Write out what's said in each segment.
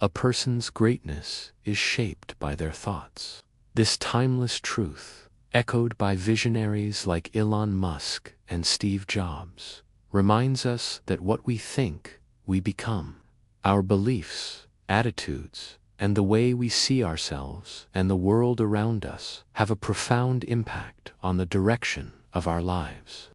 A person's greatness is shaped by their thoughts. This timeless truth, echoed by visionaries like Elon Musk and Steve Jobs, reminds us that what we think, we become. Our beliefs, attitudes, and the way we see ourselves and the world around us have a profound impact on the direction of our lives.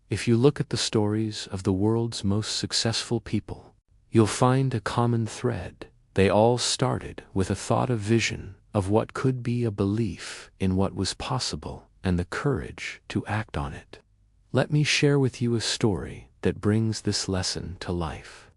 If you look at the stories of the world's most successful people, you'll find a common thread. They all started with a thought, a vision of what could be, a belief in what was possible, and the courage to act on it. Let me share with you a story that brings this lesson to life.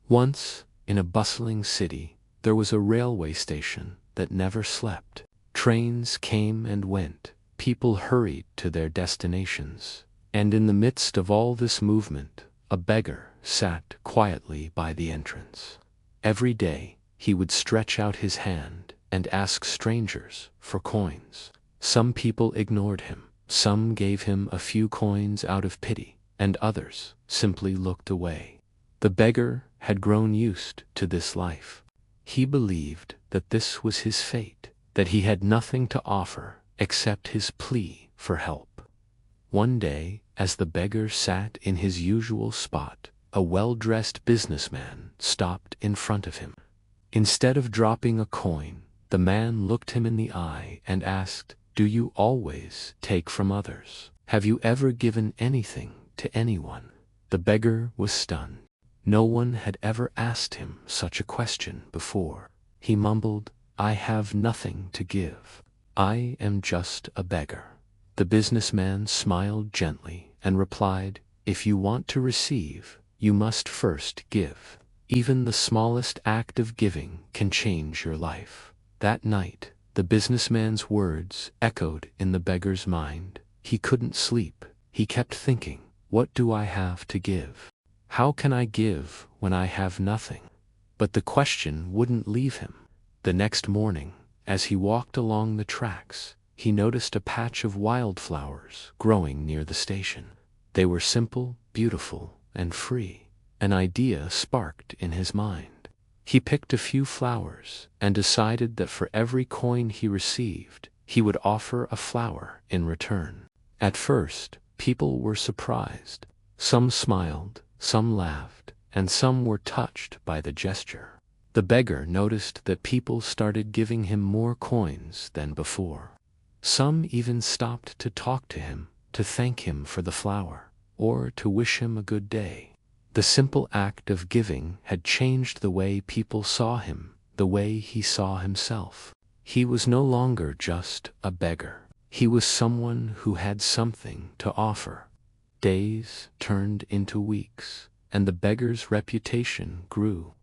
Once, in a bustling city, there was a railway station that never slept. Trains came and went, people hurried to their destinations, and in the midst of all this movement, a beggar sat quietly by the entrance. Every day, he would stretch out his hand and ask strangers for coins. Some people ignored him, some gave him a few coins out of pity, and others simply looked away. The beggar had grown used to this life. He believed that this was his fate, that he had nothing to offer except his plea for help. One day, as the beggar sat in his usual spot, a well-dressed businessman stopped in front of him. Instead of dropping a coin, the man looked him in the eye and asked, "Do you always take from others? Have you ever given anything to anyone?" The beggar was stunned. No one had ever asked him such a question before. He mumbled, "I have nothing to give. I am just a beggar." The businessman smiled gently and replied, "If you want to receive, you must first give. Even the smallest act of giving can change your life." That night, the businessman's words echoed in the beggar's mind. He couldn't sleep. He kept thinking, "What do I have to give? How can I give when I have nothing?" But the question wouldn't leave him. The next morning, as he walked along the tracks, he noticed a patch of wildflowers growing near the station. They were simple, beautiful, and free. An idea sparked in his mind. He picked a few flowers and decided that for every coin he received, he would offer a flower in return. At first, people were surprised. Some smiled, some laughed, and some were touched by the gesture. The beggar noticed that people started giving him more coins than before. Some even stopped to talk to him, to thank him for the flower, or to wish him a good day. The simple act of giving had changed the way people saw him, the way he saw himself. He was no longer just a beggar. He was someone who had something to offer. Days turned into weeks, and the beggar's reputation grew.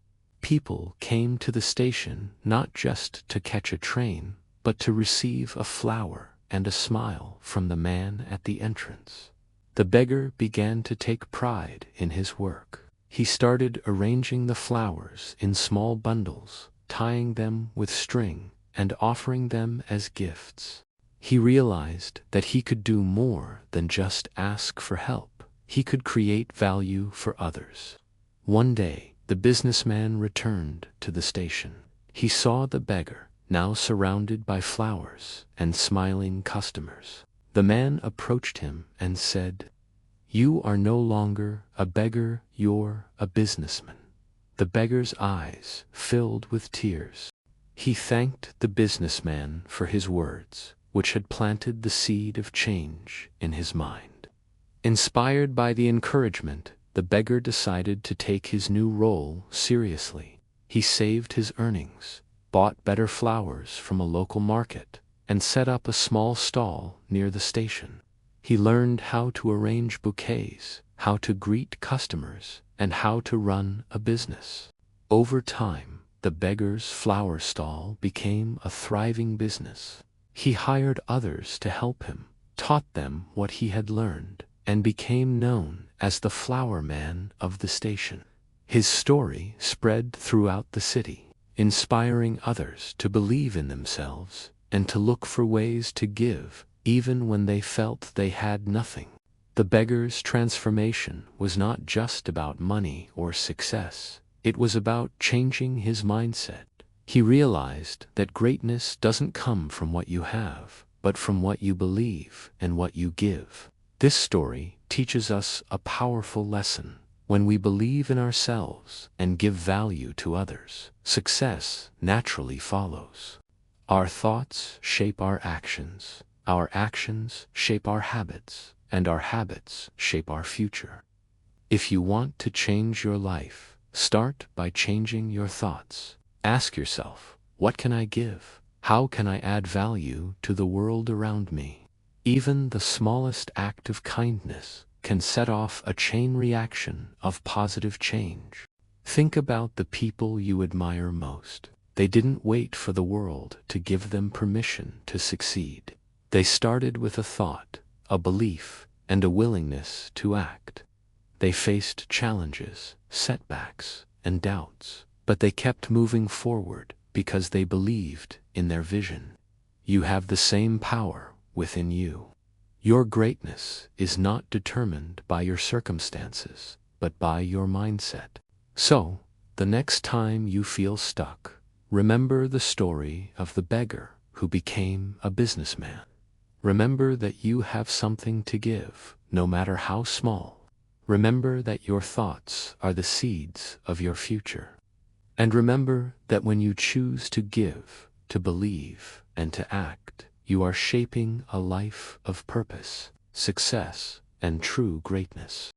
People came to the station not just to catch a train, but to receive a flower and a smile from the man at the entrance. The beggar began to take pride in his work. He started arranging the flowers in small bundles, tying them with string, and offering them as gifts. He realized that he could do more than just ask for help. He could create value for others. One day, the businessman returned to the station. He saw the beggar, now surrounded by flowers and smiling customers. The man approached him and said, "You are no longer a beggar, you're a businessman." The beggar's eyes filled with tears. He thanked the businessman for his words, which had planted the seed of change in his mind. Inspired by the encouragement, the beggar decided to take his new role seriously. He saved his earnings, bought better flowers from a local market, and set up a small stall near the station. He learned how to arrange bouquets, how to greet customers, and how to run a business. Over time, the beggar's flower stall became a thriving business. He hired others to help him, taught them what he had learned, and became known as the flower man of the station. His story spread throughout the city, inspiring others to believe in themselves and to look for ways to give, even when they felt they had nothing. The beggar's transformation was not just about money or success. It was about changing his mindset. He realized that greatness doesn't come from what you have, but from what you believe and what you give. This story teaches us a powerful lesson. When we believe in ourselves and give value to others, success naturally follows. Our thoughts shape our actions shape our habits, and our habits shape our future. If you want to change your life, start by changing your thoughts. Ask yourself, what can I give? How can I add value to the world around me? Even the smallest act of kindness can set off a chain reaction of positive change. Think about the people you admire most. They didn't wait for the world to give them permission to succeed. They started with a thought, a belief, and a willingness to act. They faced challenges, setbacks, and doubts, but they kept moving forward because they believed in their vision. You have the same power within you. Your greatness is not determined by your circumstances, but by your mindset. So, the next time you feel stuck, remember the story of the beggar who became a businessman. Remember that you have something to give, no matter how small. Remember that your thoughts are the seeds of your future. And remember that when you choose to give, to believe, and to act, you are shaping a life of purpose, success, and true greatness.